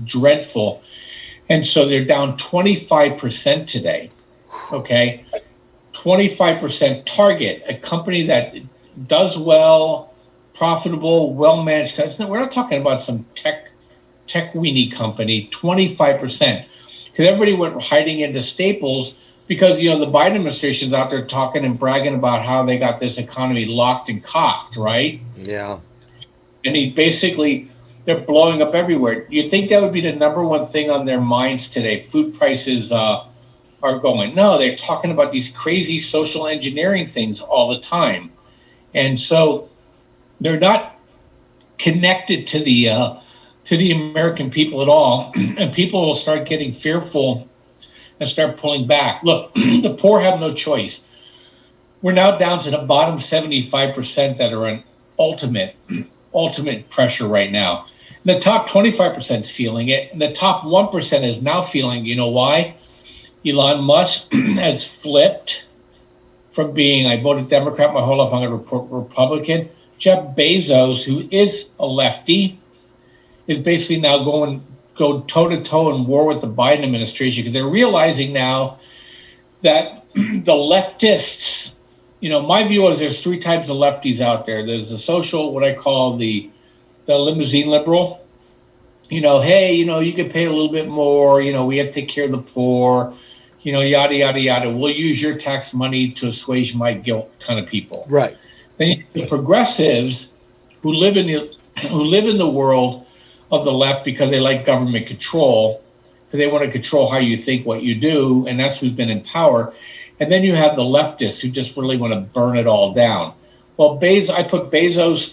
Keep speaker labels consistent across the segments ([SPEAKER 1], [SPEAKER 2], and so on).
[SPEAKER 1] just dreadful. And so they're down 25% today. Okay. 25%. Target, a company that does well, profitable, well-managed. We're not talking about some tech weenie company. 25%. Because everybody went hiding into staples because, the Biden administration's out there talking and bragging about how they got this economy locked and cocked, right?
[SPEAKER 2] Yeah.
[SPEAKER 1] And they're blowing up everywhere. You think that would be the number one thing on their minds today? Food prices are going. No, they're talking about these crazy social engineering things all the time. And so they're not connected to the American people at all. And people will start getting fearful and start pulling back. Look, the poor have no choice. We're now down to the bottom 75% that are in ultimate pressure right now. And the top 25% is feeling it. And the top 1% is now feeling, you know why? Elon Musk has flipped from being, I voted Democrat my whole life, I'm going to report Republican. Jeff Bezos, who is a lefty, is basically now go toe-to-toe in war with the Biden administration because they're realizing now that the leftists, my view is there's three types of lefties out there. There's the social, what I call the limousine liberal. Hey, you can pay a little bit more. We have to take care of the poor. Yada, yada, yada. We'll use your tax money to assuage my guilt kind of people.
[SPEAKER 2] Right.
[SPEAKER 1] Then you have the progressives who live in the world of the left because they like government control, because they want to control how you think, what you do, and that's who's been in power. And then you have the leftists who just really want to burn it all down. Well, I put Bezos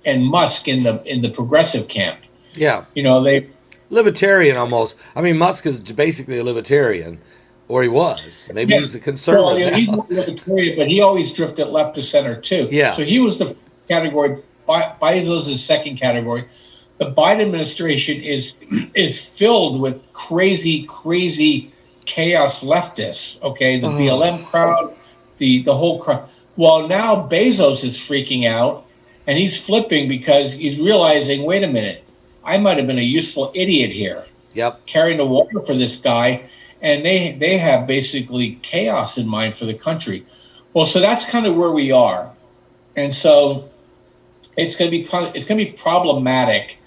[SPEAKER 1] and Musk in the progressive camp.
[SPEAKER 2] Yeah.
[SPEAKER 1] They
[SPEAKER 2] libertarian almost. I mean, Musk is basically a libertarian, or he was. Maybe he's a conservative.
[SPEAKER 1] Well, he's a libertarian, but he always drifted left to center too.
[SPEAKER 2] Yeah.
[SPEAKER 1] So he was the category. Bezos is second category. The Biden administration is filled with crazy chaos leftists. Okay, the BLM crowd, the whole crowd. Well, now Bezos is freaking out, and he's flipping because he's realizing, wait a minute, I might have been a useful idiot here.
[SPEAKER 2] Yep.
[SPEAKER 1] Carrying the water for this guy, and they have basically chaos in mind for the country. Well, so that's kind of where we are, and so it's going to be problematic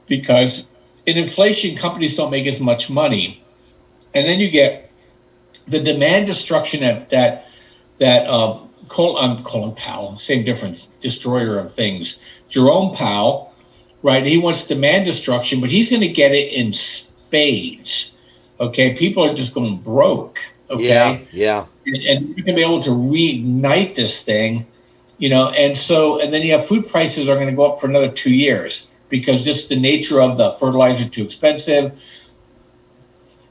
[SPEAKER 1] because in inflation, companies don't make as much money, and then you get the demand destruction that Colin Powell, same difference, destroyer of things, Jerome Powell, right? He wants demand destruction, but he's going to get it in spades. Okay, people are just going broke. Okay,
[SPEAKER 2] yeah,
[SPEAKER 1] and you're going to be able to reignite this thing. And then you have food prices are going to go up for another 2 years because just the nature of the fertilizer too expensive.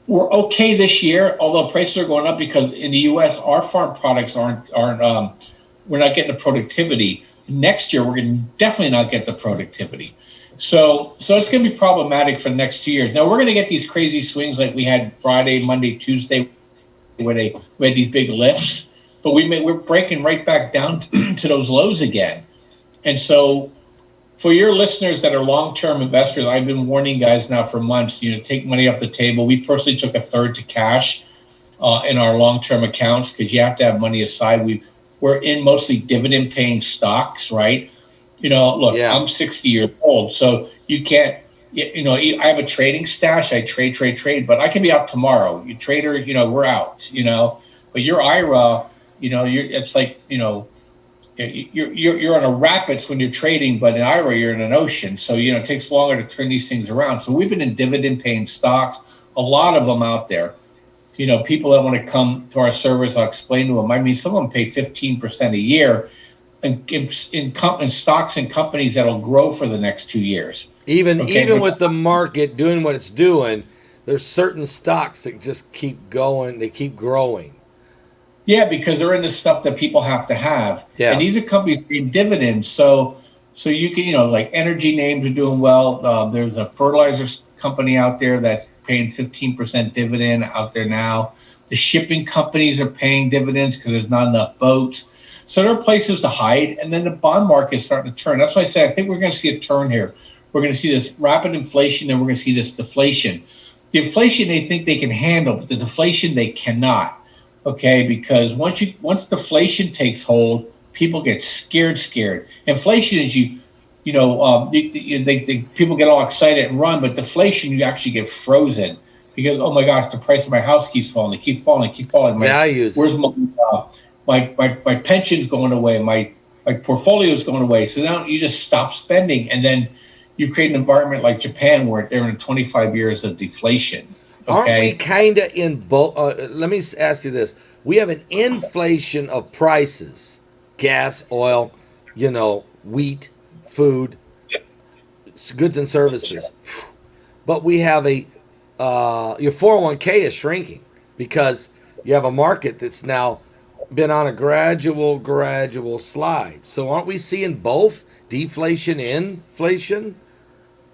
[SPEAKER 1] We're okay this year, although prices are going up because in the U.S. our farm products aren't we're not getting the productivity. Next year we're going to definitely not get the productivity. So it's going to be problematic for the next 2 years. Now we're going to get these crazy swings like we had Friday, Monday, Tuesday, where we had these big lifts. But we're breaking right back down to those lows again. And so for your listeners that are long-term investors, I've been warning guys now for months, take money off the table. We personally took a third to cash in our long-term accounts because you have to have money aside. We're in mostly dividend-paying stocks, right? Look, yeah. I'm 60 years old, so you can't, I have a trading stash. I trade, but I can be out tomorrow. You trader, we're out, but your IRA, it's like, you're on a rapids when you're trading, but in IRA, you're in an ocean. So, it takes longer to turn these things around. So we've been in dividend-paying stocks, a lot of them out there. People that want to come to our service, I'll explain to them. I mean, some of them pay 15% a year in stocks and companies that'll grow for the next 2 years.
[SPEAKER 2] Even with the market doing what it's doing, there's certain stocks that just keep going. They keep growing.
[SPEAKER 1] Yeah, because they're in the stuff that people have to have.
[SPEAKER 2] Yeah.
[SPEAKER 1] And these are companies paying dividends. So you can, like energy names are doing well. There's a fertilizer company out there that's paying 15% dividend out there now. The shipping companies are paying dividends because there's not enough boats. So there are places to hide. And then the bond market is starting to turn. That's why I say I think we're going to see a turn here. we're going to see this rapid inflation, and we're going to see this deflation. The inflation they think they can handle, but the deflation they cannot. Okay, because once deflation takes hold, people get scared. Inflation is people get all excited and run, but deflation you actually get frozen because oh my gosh, the price of my house keeps falling, keep falling.
[SPEAKER 2] Values.
[SPEAKER 1] Where's my pension's going away, my portfolio's going away. So now you just stop spending, and then you create an environment like Japan where they're in 25 years of deflation. Okay?
[SPEAKER 2] Aren't we kind of in both? Let me ask you this. We have an inflation of prices, gas, oil, wheat, food, goods and services. But we have your 401k is shrinking because you have a market that's now been on a gradual slide. So aren't we seeing both deflation, inflation?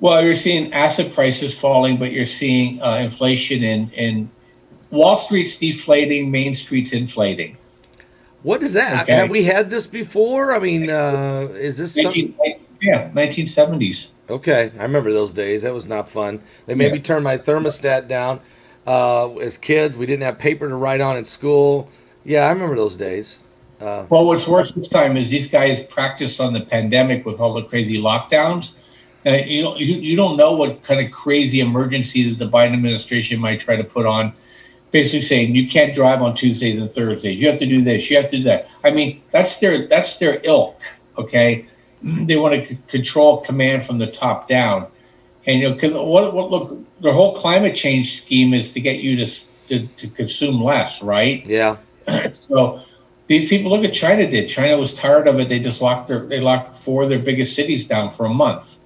[SPEAKER 1] Well, you're seeing asset prices falling, but you're seeing inflation in Wall Street's deflating, Main Street's inflating.
[SPEAKER 2] What is that?
[SPEAKER 1] Okay.
[SPEAKER 2] Have we had this before? I mean, is this something?
[SPEAKER 1] 1970s.
[SPEAKER 2] Okay, I remember those days. That was not fun. They made me turn my thermostat down. As kids, we didn't have paper to write on in school. Yeah, I remember those days.
[SPEAKER 1] Well, what's worse this time is these guys practiced on the pandemic with all the crazy lockdowns. You don't know what kind of crazy emergency that the Biden administration might try to put on, basically saying you can't drive on Tuesdays and Thursdays. You have to do this. You have to do that. I mean, that's their ilk. Okay, they want to control command from the top down, and because look, their whole climate change scheme is to get you to consume less, right?
[SPEAKER 2] Yeah.
[SPEAKER 1] So these people, look at China did. China was tired of it. They just locked 4 of their biggest cities down for a month.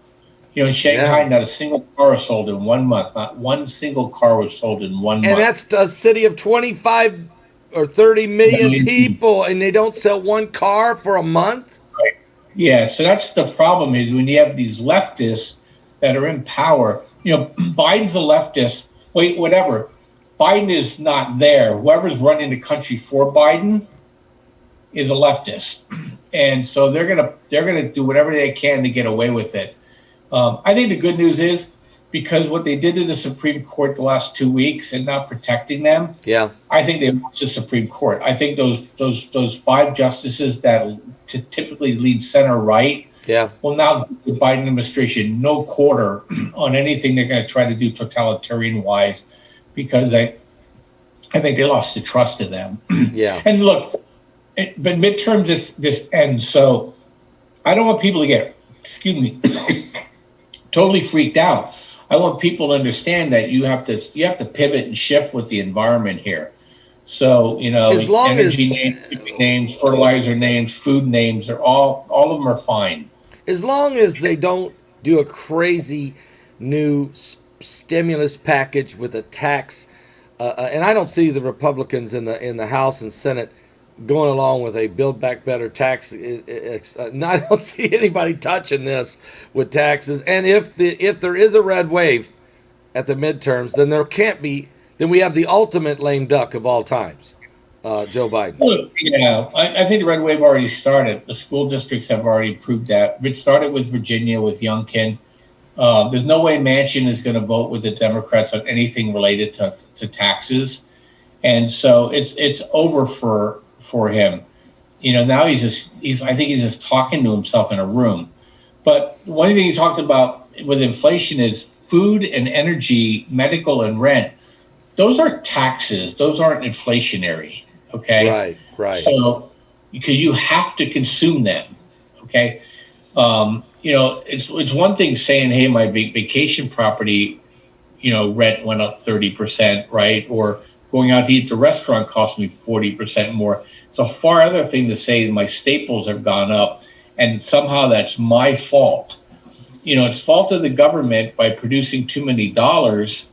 [SPEAKER 1] In Shanghai, not a single car was sold in 1 month. Not one single car was sold in 1 month.
[SPEAKER 2] And that's a city of 25 or 30 million people, and they don't sell one car for a month?
[SPEAKER 1] Right. Yeah, so that's the problem is when you have these leftists that are in power. Biden's a leftist. Wait, whatever. Biden is not there. Whoever's running the country for Biden is a leftist. And so they're gonna do whatever they can to get away with it. I think the good news is because what they did to the Supreme Court the last 2 weeks and not protecting them.
[SPEAKER 2] Yeah,
[SPEAKER 1] I think they lost the Supreme Court. I think those 5 justices that typically lead center right.
[SPEAKER 2] Yeah.
[SPEAKER 1] Will now give the Biden administration no quarter on anything they're going to try to do totalitarian wise, because I think they lost the trust of them.
[SPEAKER 2] Yeah.
[SPEAKER 1] And look, but midterms this ends, so I don't want people to get totally freaked out. I want people to understand that you have to pivot and shift with the environment here. So
[SPEAKER 2] as long
[SPEAKER 1] energy names, fertilizer names, food names, they're all of them are fine.
[SPEAKER 2] As long as they don't do a crazy new stimulus package with a tax, and I don't see the Republicans in the House and Senate going along with a Build Back Better tax. I don't see anybody touching this with taxes. And if there is a red wave at the midterms, then there can't be. Then we have the ultimate lame duck of all times, Joe Biden.
[SPEAKER 1] Well, yeah, I think the red wave already started. The school districts have already proved that. It started with Virginia with Youngkin. There's no way Manchin is going to vote with the Democrats on anything related to taxes, and so it's over for him. Now I think he's just talking to himself in a room. But one thing he talked about with inflation is food and energy, medical and rent. Those are taxes. Those aren't inflationary. Okay.
[SPEAKER 2] Right.
[SPEAKER 1] So because you have to consume them. Okay. It's one thing saying, hey, my vacation property, rent went up 30%, right? Or going out to eat at the restaurant cost me 40% more. It's a far other thing to say my staples have gone up, and somehow that's my fault. It's fault of the government by producing too many dollars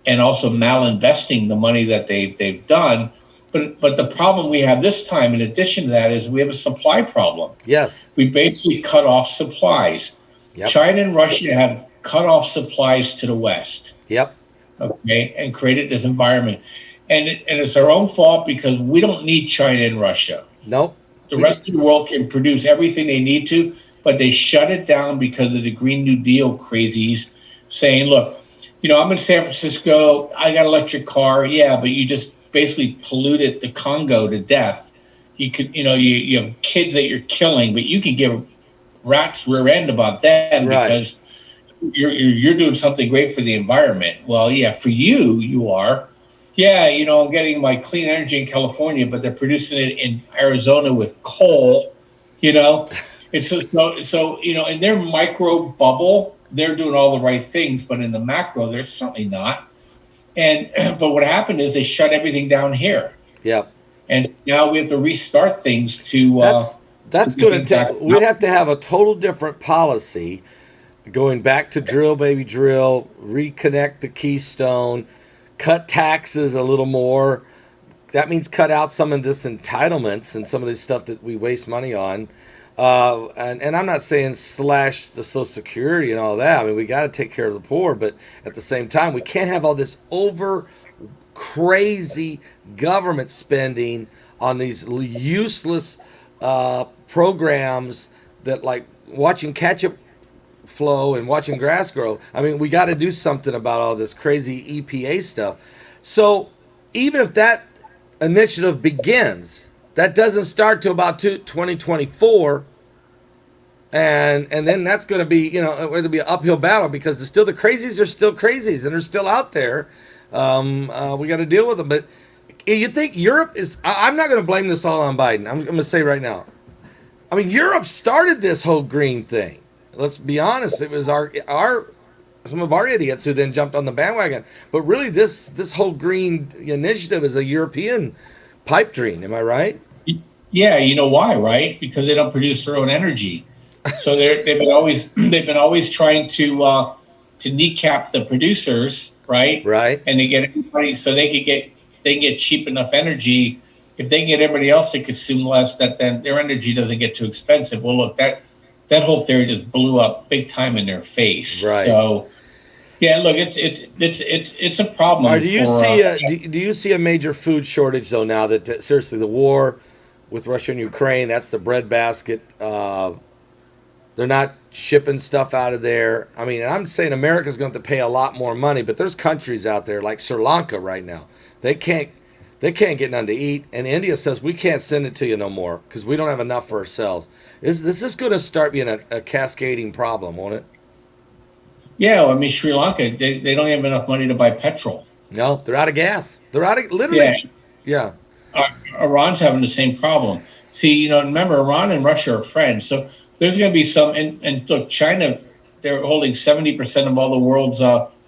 [SPEAKER 1] and also malinvesting the money that they've done. But the problem we have this time, in addition to that, is we have a supply problem.
[SPEAKER 2] Yes.
[SPEAKER 1] We basically cut off supplies. Yep. China and Russia have cut off supplies to the West.
[SPEAKER 2] Yep.
[SPEAKER 1] Okay, and created this environment. And it's our own fault because we don't need China and Russia.
[SPEAKER 2] Nope.
[SPEAKER 1] The rest of the world can produce everything they need to. but they shut it down because of the Green New Deal crazies saying, look, I'm in San Francisco, I got an electric car, yeah, but you just basically polluted the Congo to death. You could, you have kids that you're killing, but you can give a rat's rear end about them
[SPEAKER 2] Right.
[SPEAKER 1] because you're doing something great for the environment. Well, yeah, for you are. Yeah, I'm getting my clean energy in California, but they're producing it in Arizona with coal. You know, it's so in their micro bubble, they're doing all the right things, but in the macro, they're certainly not. And but what happened is they shut everything down here,
[SPEAKER 2] Yep.
[SPEAKER 1] and now we have to restart things to
[SPEAKER 2] That's
[SPEAKER 1] get
[SPEAKER 2] going
[SPEAKER 1] things
[SPEAKER 2] to
[SPEAKER 1] back
[SPEAKER 2] take. We'd
[SPEAKER 1] up.
[SPEAKER 2] have to have a total different policy, going back to drill, baby, drill, reconnect the keystone, cut taxes a little more. That means cut out some of this entitlements and some of this stuff that we waste money on. And I'm not saying slash the Social Security and all that. I mean, we got to take care of the poor, but at the same time, we can't have all this over crazy government spending on these useless programs that, like watching ketchup flow and watching grass grow. I mean, we got to do something about all this crazy EPA stuff. So even if that initiative begins, that doesn't start till about 2024. And then that's going to be, it'll be an uphill battle because the crazies are still crazies and they're still out there. We got to deal with them. But you think Europe is, I'm not going to blame this all on Biden. I'm going to say right now, I mean, Europe started this whole green thing. Let's be honest. It was our some of our idiots who then jumped on the bandwagon. But really, this whole green initiative is a European pipe dream. Am I right?
[SPEAKER 1] Yeah, you know why, right? Because they don't produce their own energy. So they've been always trying to kneecap the producers, right?
[SPEAKER 2] Right.
[SPEAKER 1] And they get everybody so they can get cheap enough energy. If they can get everybody else to consume less, that then their energy doesn't get too expensive. Well, look, that whole theory just blew up big time in their face.
[SPEAKER 2] Right.
[SPEAKER 1] So yeah, look, it's a problem.
[SPEAKER 2] Or do you see a major food shortage though now that seriously the war with Russia and Ukraine, that's the breadbasket. They're not shipping stuff out of there. I mean, I'm saying America's going to have to pay a lot more money, but there's countries out there like Sri Lanka right now. They can't get none to eat, and India says we can't send it to you no more because we don't have enough for ourselves. This is going to start being a cascading problem, won't it?
[SPEAKER 1] Yeah, well, I mean, Sri Lanka, they don't have enough money to buy petrol.
[SPEAKER 2] No, they're out of gas. They're out of literally. Yeah.
[SPEAKER 1] Iran's having the same problem. See, remember, Iran and Russia are friends, so there's going to be some. And look, China, they're holding 70% of all the world's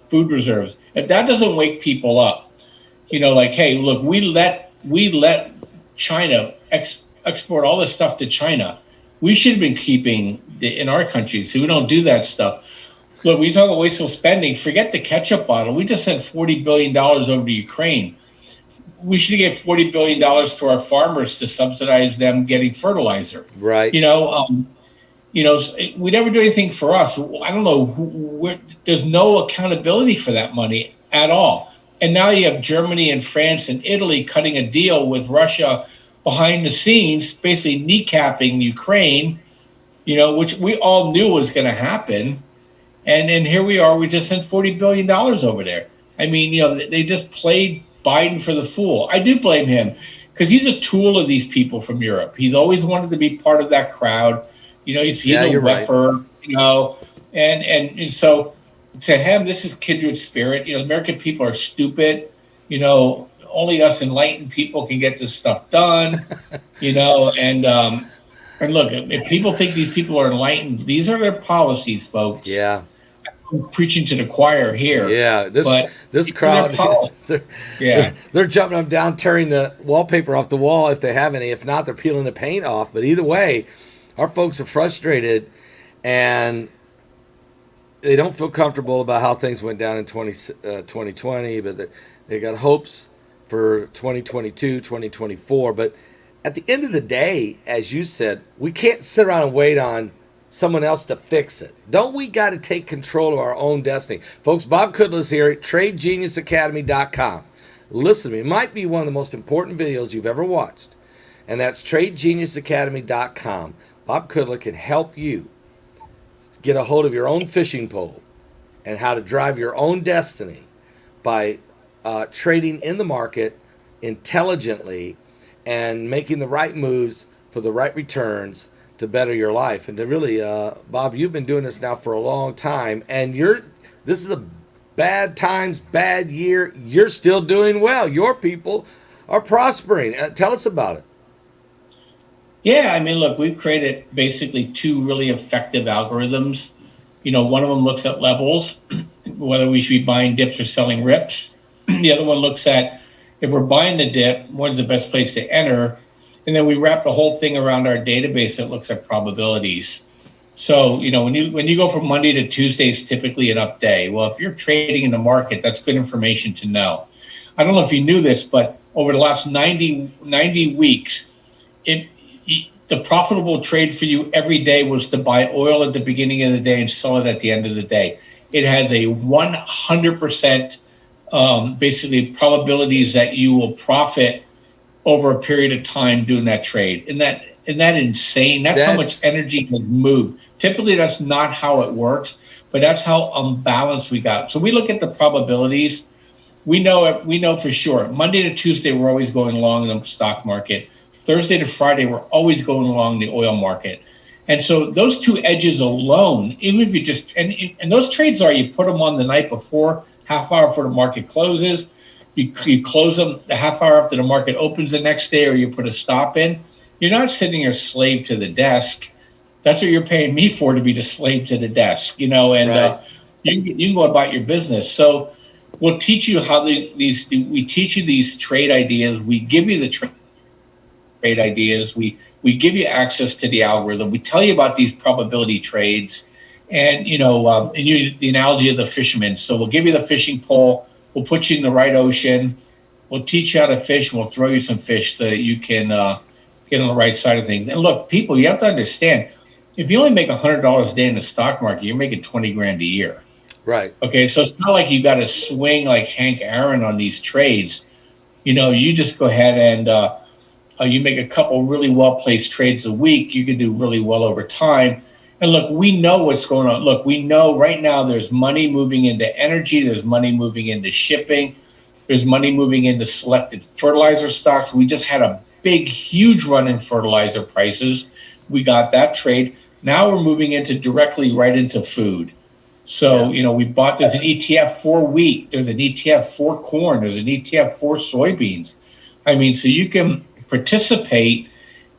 [SPEAKER 1] food reserves. If that doesn't wake people up, like, hey, look, we let China export all this stuff to China. We should have been keeping in our country, so we don't do that stuff. Look, we talk about wasteful spending. Forget the ketchup bottle. We just sent $40 billion over to Ukraine. We should give $40 billion to our farmers to subsidize them getting fertilizer.
[SPEAKER 2] Right.
[SPEAKER 1] We never do anything for us. I don't know. There's no accountability for that money at all. And now you have Germany and France and Italy cutting a deal with Russia behind the scenes, basically kneecapping Ukraine, which we all knew was going to happen. And here we are. We just sent $40 billion over there. I mean, they just played Biden for the fool. I do blame him because he's a tool of these people from Europe. He's always wanted to be part of that crowd. He's a weffer, right. And so to him, this is kindred spirit. American people are stupid. Only us enlightened people can get this stuff done. And look, if people think these people are enlightened, these are their policies, folks.
[SPEAKER 2] Yeah.
[SPEAKER 1] I'm preaching to the choir here.
[SPEAKER 2] Yeah, this crowd, they're jumping up down, tearing the wallpaper off the wall if they have any. If not, they're peeling the paint off. But either way, our folks are frustrated, and they don't feel comfortable about how things went down in 2020, but they got hopes for 2022, 2024. But at the end of the day, as you said, we can't sit around and wait on someone else to fix it. Don't we got to take control of our own destiny? Folks, Bob Kudla's here at TradeGeniusAcademy.com. Listen to me. It might be one of the most important videos you've ever watched. And that's TradeGeniusAcademy.com. Bob Kudla can help you get a hold of your own fishing pole and how to drive your own destiny by trading in the market intelligently and making the right moves for the right returns to better your life. And to really, Bob, you've been doing this now for a long time, and this is a bad times, bad year. You're still doing well. Your people are prospering. Tell us about it.
[SPEAKER 1] Yeah, I mean, look, we've created basically two really effective algorithms. One of them looks at levels, whether we should be buying dips or selling rips. The other one looks at if we're buying the dip, when's the best place to enter? And then we wrap the whole thing around our database that looks at probabilities. So, when you go from Monday to Tuesday is typically an up day. Well, if you're trading in the market, that's good information to know. I don't know if you knew this, but over the last 90 weeks, the profitable trade for you every day was to buy oil at the beginning of the day and sell it at the end of the day. It has a 100% basically probabilities that you will profit over a period of time doing that trade. Isn't that insane? That's how much energy has moved. Typically, that's not how it works, but that's how unbalanced we got. So we look at the probabilities. We know for sure. Monday to Tuesday, we're always going long in the stock market. Thursday to Friday, we're always going along the oil market. And so those two edges alone, even if you just, and those trades you put them on the night before, half hour before the market closes, you close them the half hour after the market opens the next day, or you put a stop in. You're not sitting here slave to the desk. That's what you're paying me for, to be the slave to the desk, and right. You can go about your business. So we'll teach you how we teach you these trade ideas. We give you the trade ideas. We give you access to the algorithm. We tell you about these probability trades, and the analogy of the fisherman. So we'll give you the fishing pole. We'll put you in the right ocean. We'll teach you how to fish. And we'll throw you some fish so that you can get on the right side of things. And look, people, you have to understand, if you only make $100 a day in the stock market, you're making 20 grand a year.
[SPEAKER 2] Right.
[SPEAKER 1] Okay. So it's not like you got to swing like Hank Aaron on these trades. You just go ahead and you make a couple really well-placed trades a week. You can do really well over time. And look, we know what's going on. Look, we know right now there's money moving into energy. There's money moving into shipping. There's money moving into selected fertilizer stocks. We just had a big, huge run in fertilizer prices. We got that trade. Now we're moving directly right into food. So, there's an ETF for wheat. There's an ETF for corn. There's an ETF for soybeans. I mean, so you can participate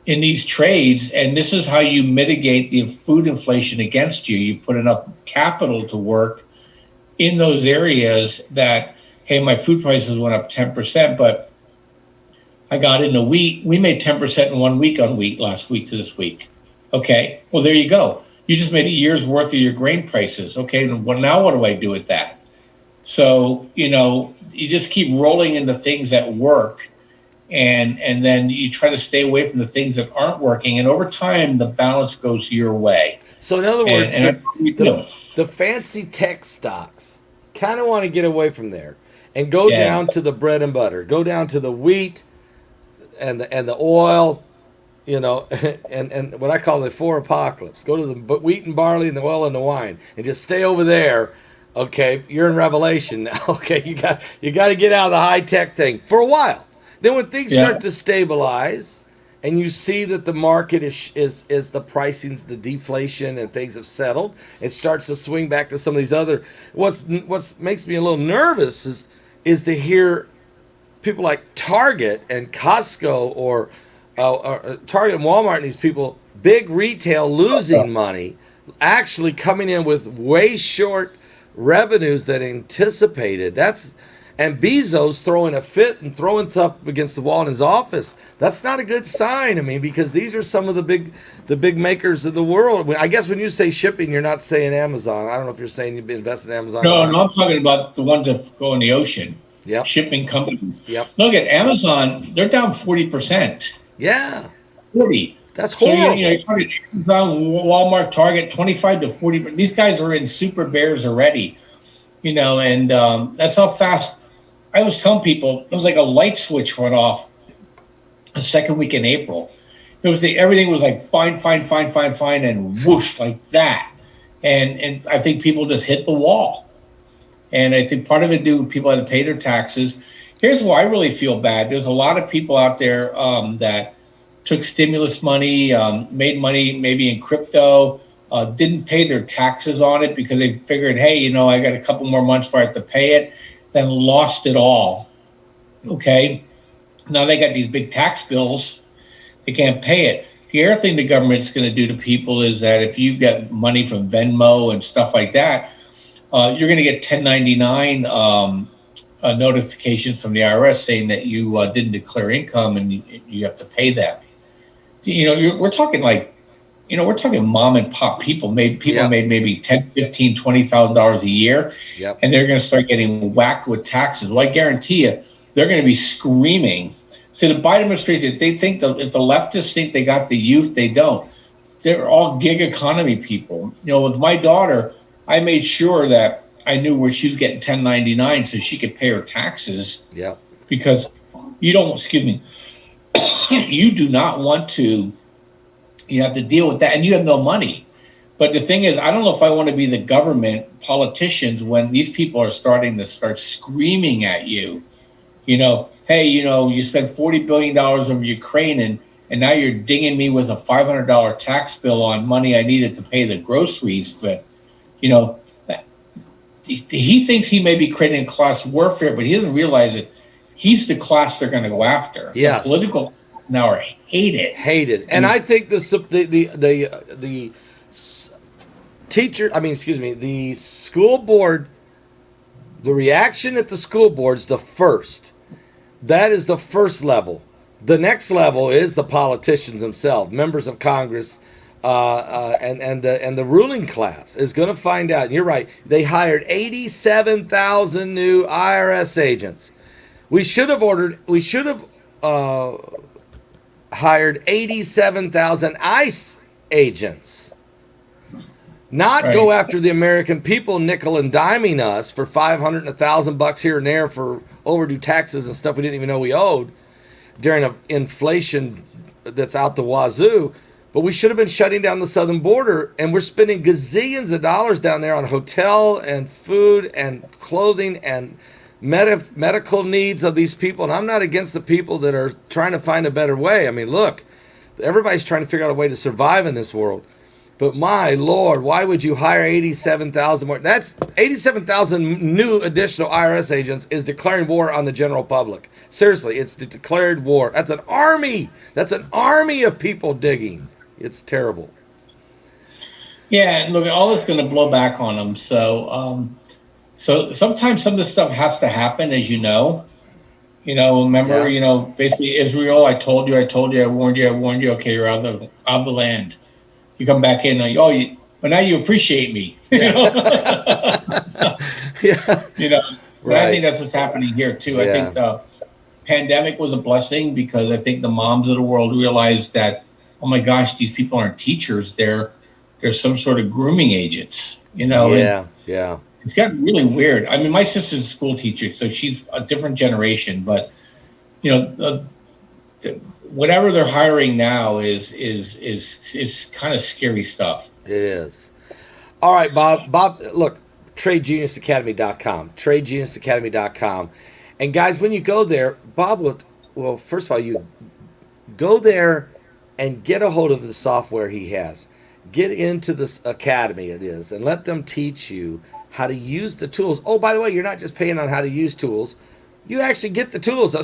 [SPEAKER 1] in these trades, and this is how you mitigate the food inflation against you. You put enough capital to work in those areas that, hey, my food prices went up 10%, but I got into wheat. We made 10% in 1 week on wheat last week to this week. Okay, well, there you go. You just made a year's worth of your grain prices. Okay, well, now what do I do with that? So, you just keep rolling into things that work. And then you try to stay away from the things that aren't working. And over time, the balance goes your way.
[SPEAKER 2] So in other words, the fancy tech stocks kind of want to get away from there and go down to the bread and butter. Go down to the wheat and the oil, and what I call the four apocalypse. Go to the wheat and barley and the oil and the wine, and just stay over there. Okay, you're in Revelation now. Okay, you got to get out of the high tech thing for a while. Then when things start to stabilize and you see that the market is the pricings, the deflation, and things have settled, it starts to swing back to some of these other. What makes me a little nervous is to hear people like Target and Costco or Target and Walmart and these people, big retail, losing money, actually coming in with way short revenues than anticipated. And Bezos throwing a fit and throwing stuff against the wall in his office. That's not a good sign. I mean, because these are some of the big makers of the world. I guess when you say shipping, you're not saying Amazon. I don't know if you're saying you invest in Amazon.
[SPEAKER 1] No, I'm talking about the ones that go in the ocean.
[SPEAKER 2] Yep.
[SPEAKER 1] Shipping companies.
[SPEAKER 2] Yep.
[SPEAKER 1] Look at Amazon. They're down 40%.
[SPEAKER 2] Yeah.
[SPEAKER 1] 40.
[SPEAKER 2] That's horrible. So,
[SPEAKER 1] you're talking Amazon, Walmart, Target, 25 to 40. These guys are in super bears already. And that's how fast. I was telling people it was like a light switch went off the second week in April. Everything was like fine, and whoosh, like that. and I think people just hit the wall. And I think part of it due people had to pay their taxes. Here's why I really feel bad. There's a lot of people out there that took stimulus money, made money maybe in crypto, didn't pay their taxes on it because they figured, hey, I got a couple more months before I have to pay it, then lost it all. Okay. Now they got these big tax bills. They can't pay it. The other thing the government's going to do to people is that if you get money from Venmo and stuff like that, you're going to get 1099 notifications from the IRS saying that you didn't declare income and you have to pay them. We're talking we're talking mom and pop people made maybe $10, $15, $20,000 a year, and they're going to start getting whacked with taxes. Well, I guarantee you, they're going to be screaming. So the Biden administration, they think if the leftists think they got the youth, they don't. They're all gig economy people. With my daughter, I made sure that I knew where she was getting 1099 so she could pay her taxes.
[SPEAKER 2] Yeah.
[SPEAKER 1] Because you do not want to, have to deal with that, and you have no money. But the thing is, I don't know if I want to be the government politicians when these people are starting to screaming at you, hey, you spent $40 billion on Ukraine and now you're dinging me with a $500 tax bill on money I needed to pay the groceries for. He thinks he may be creating class warfare, but he doesn't realize that he's the class they're going to go after.
[SPEAKER 2] Yes.
[SPEAKER 1] The political now are hated.
[SPEAKER 2] And I think the school board, the reaction at the school board is the first. That is the first level. The next level is the politicians themselves, members of Congress, and the ruling class is going to find out. And you're right. They hired 87,000 new IRS agents. We should have hired 87,000 ICE agents. Not
[SPEAKER 1] right.
[SPEAKER 2] Go after the American people, nickel and diming us for $500 and $1,000 here and there for overdue taxes and stuff we didn't even know we owed during an inflation that's out the wazoo. But we should have been shutting down the southern border, and we're spending gazillions of dollars down there on hotel and food and clothing and medical needs of these people. And I'm not against the people that are trying to find a better way. I mean, look, everybody's trying to figure out a way to survive in this world. But my Lord, why would you hire 87,000 more? That's 87,000 new additional IRS agents is declaring war on the general public. Seriously, it's declared war. That's an army. That's an army of people digging. It's terrible.
[SPEAKER 1] Yeah, and look, all this going to blow back on them. So sometimes some of this stuff has to happen, as you know. Remember, basically Israel. I told you. I warned you. Okay, you're out of the land. You come back in, but now you appreciate me.
[SPEAKER 2] Yeah.
[SPEAKER 1] Right. I think that's what's happening here too.
[SPEAKER 2] Yeah.
[SPEAKER 1] I think the pandemic was a blessing because I think the moms of the world realized that, oh my gosh, these people aren't teachers; they're some sort of grooming agents.
[SPEAKER 2] Yeah.
[SPEAKER 1] It's gotten really weird. I mean, my sister's a school teacher, so she's a different generation, but whatever they're hiring now is kind of scary stuff.
[SPEAKER 2] It is. All right, Bob. Bob, look, TradeGeniusAcademy.com. TradeGeniusAcademy.com. And guys, when you go there, Bob will first of all, you go there and get a hold of the software he has. Get into this academy it is, and let them teach you how to use the tools. Oh, by the way, you're not just paying on how to use tools. You actually get the tools.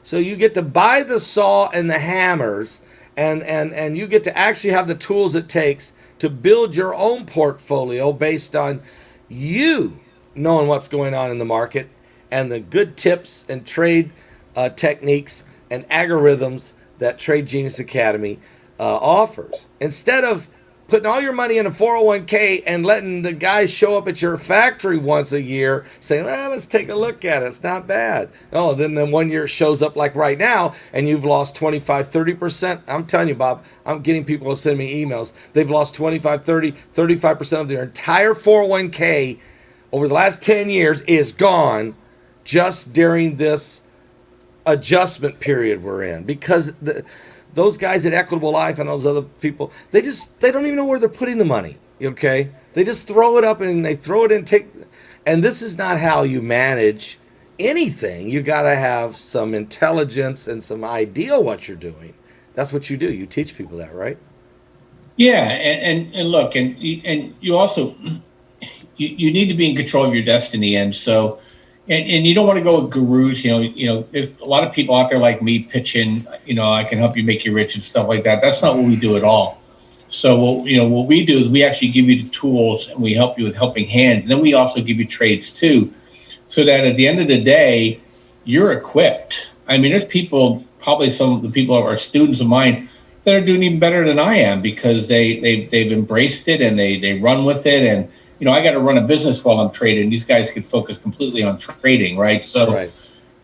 [SPEAKER 2] So you get to buy the saw and the hammers, and you get to actually have the tools it takes to build your own portfolio based on you knowing what's going on in the market and the good tips and trade techniques and algorithms that Trade Genius Academy offers. Instead of putting all your money in a 401k and letting the guys show up at your factory once a year saying, well, let's take a look at it. It's not bad. Oh, then 1 year it shows up like right now and you've lost 25, 30%. I'm telling you, Bob, I'm getting people to send me emails. They've lost 25, 30, 35% of their entire 401k over the last 10 years is gone just during this adjustment period we're in because those guys at Equitable Life and those other people, they don't even know where they're putting the money, okay? They just throw it up and they throw it in. And this is not how you manage anything. You got to have some intelligence and some idea what you're doing. That's what you do. You teach people that, right?
[SPEAKER 1] Yeah, and look, and you also you need to be in control of your destiny, and so and you don't want to go with gurus. There's a lot of people out there like me pitching. I can help you make you rich and stuff like that. That's not what we do at all. So what we do is we actually give you the tools and we help you with helping hands. And then we also give you trades too, so that at the end of the day, you're equipped. I mean, there's people, probably some of the people who are students of mine, that are doing even better than I am because they've embraced it and they run with it. And I got to run a business while I'm trading. These guys could focus completely on trading, right? So,
[SPEAKER 2] Right.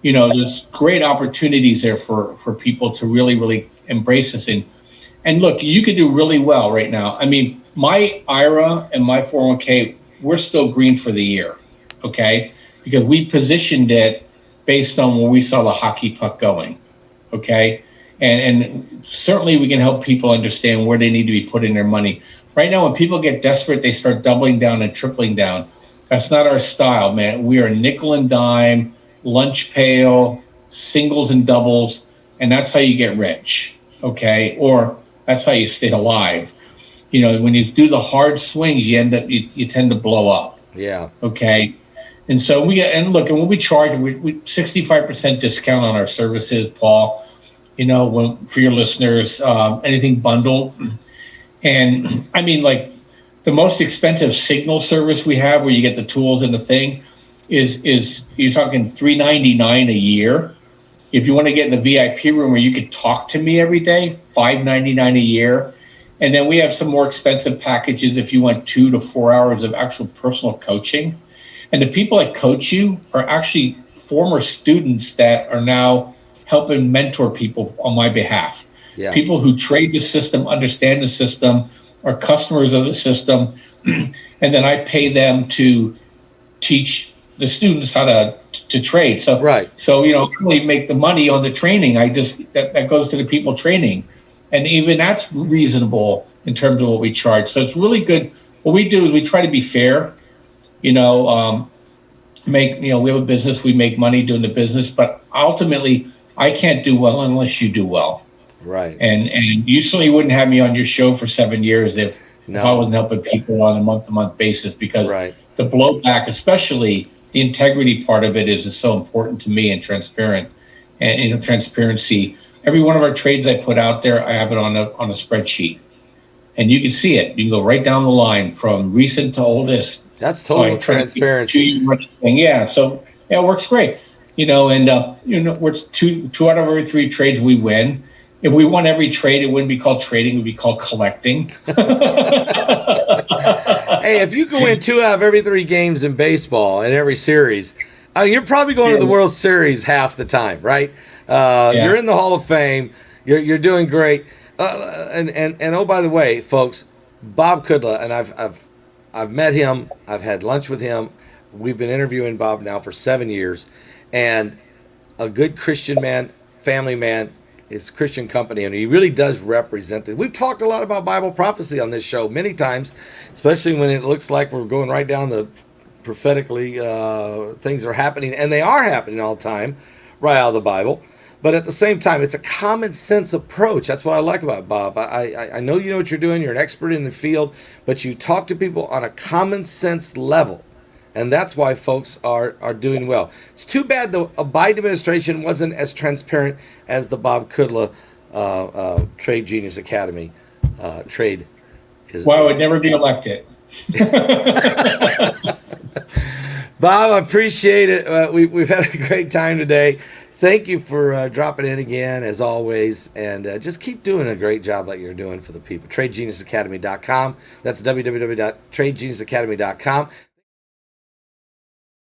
[SPEAKER 1] There's great opportunities there for people to really, really embrace this thing. And look, you could do really well right now. I mean, my IRA and my 401k, we're still green for the year, okay? Because we positioned it based on where we saw the hockey puck going, okay? And certainly we can help people understand where they need to be putting their money. Right now, when people get desperate, they start doubling down and tripling down. That's not our style, man. We are nickel and dime, lunch pail, singles and doubles, and that's how you get rich, okay? Or that's how you stay alive. When you do the hard swings, you tend to blow up.
[SPEAKER 2] Yeah.
[SPEAKER 1] Okay. And so and what we charge, we 65% discount on our services, Paul. For your listeners, anything bundled. And I mean, like the most expensive signal service we have, where you get the tools and the thing, is you're talking $399 a year. If you want to get in the VIP room where you could talk to me every day, $599 a year. And then we have some more expensive packages if you want 2 to 4 hours of actual personal coaching. And the people that coach you are actually former students that are now helping mentor people on my behalf.
[SPEAKER 2] Yeah.
[SPEAKER 1] People who trade the system, understand the system, are customers of the system. And then I pay them to teach the students how to trade. So,
[SPEAKER 2] right.
[SPEAKER 1] So, I really make the money on the training. That goes to the people training. And even that's reasonable in terms of what we charge. So it's really good. What we do is we try to be fair, we have a business, we make money doing the business, but ultimately I can't do well unless you do well.
[SPEAKER 2] Right.
[SPEAKER 1] And you certainly wouldn't have me on your show for 7 years if I wasn't helping people on a month-to-month basis, because the blowback, especially the integrity part of it, is so important to me, and transparent and transparency. Every one of our trades I put out there, I have it on a spreadsheet, and you can see it. You can go right down the line from recent to oldest.
[SPEAKER 2] That's total transparency.
[SPEAKER 1] Yeah. So it works great. We're two out of every 3 trades we win. If we won every trade, it wouldn't be called trading; it would be called collecting.
[SPEAKER 2] Hey, if you can win 2 out of every 3 games in baseball in every series, you're probably going to the World Series half the time, right? You're in the Hall of Fame. You're doing great. And oh, by the way, folks, Bob Kudla, and I've met him. I've had lunch with him. We've been interviewing Bob now for 7 years, and a good Christian man, family man. His Christian company, and he really does represent it. We've talked a lot about Bible prophecy on this show many times, especially when it looks like we're going right down the prophetically things are happening, and they are happening all the time, right out of the Bible. But at the same time, it's a common sense approach. That's what I like about Bob. I know you know what you're doing. You're an expert in the field, but you talk to people on a common sense level. And that's why folks are doing well. It's too bad the Biden administration wasn't as transparent as the Bob Kudla Trade Genius Academy trade.
[SPEAKER 1] Well, I would never be elected.
[SPEAKER 2] Bob, I appreciate it. We've had a great time today. Thank you for dropping in again, as always, and just keep doing a great job like you're doing for the people. TradeGeniusAcademy.com. That's www.tradegeniusacademy.com.